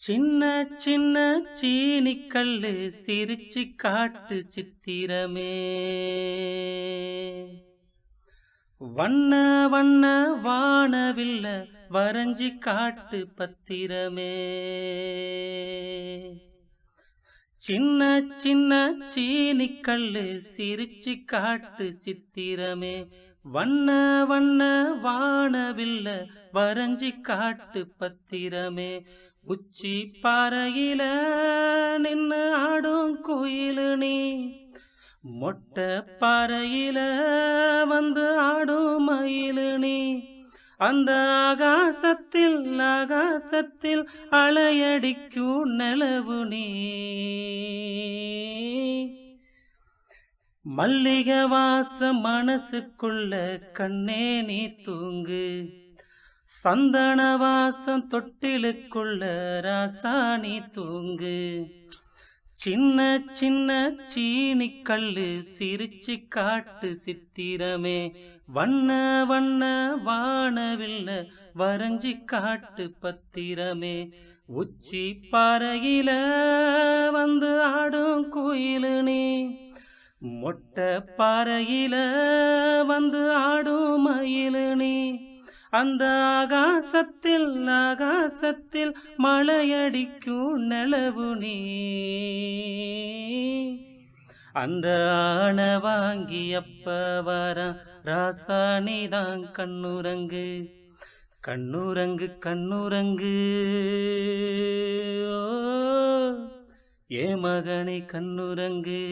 சின்ன சின்ன சீனிக்கல்லு சிரிச்சு காட்டு சித்திரமே. வண்ண வண்ண வானவில்ல வரைஞ்சி காட்டு பத்திரமே. சின்ன சின்ன சீனிக்கல்லு சிரிச்சு காட்டு சித்திரமே. வண்ண வண்ண வானவில்ல வரைஞ்சி காட்டு பத்திரமே. உச்சி பாறையில நின்னு ஆடும் குயிலு நீ, மொட்டை பாறையில வந்து ஆடும் மயிலு நீ. அந்த ஆகாசத்தில் ஆகாசத்தில் அலையடிக்கும் நிலவு நீ. மல்லிகை வாசம் மனசுக்குள்ள கண்ணே நீ தூங்கு. சந்தன வாசம் தொட்டிலுக்குள்ள ராசாணி தூங்கு. சின்ன சின்ன சீனிக்கல்லு சிரிச்சு காட்டு சித்திரமே. வண்ண வண்ண வானவில்ல வரைஞ்சி காட்டு பத்திரமே. உச்சி பாறையில வந்து ஆடும் குயிலு நீ, மொட்டை பாறையில வந்து ஆடும் மயிலு நீ. அந்த ஆகாசத்தில் ஆகாசத்தில் மழையடிக்கும் நிலவு நீ. அந்த ஆணை வாங்கி அப்ப வர ராசாணிதான் கண்ணுரங்கு கண்ணுரங்கு கண்ணுரங்கு. ஓ ஏ மகனே கண்ணுரங்கு.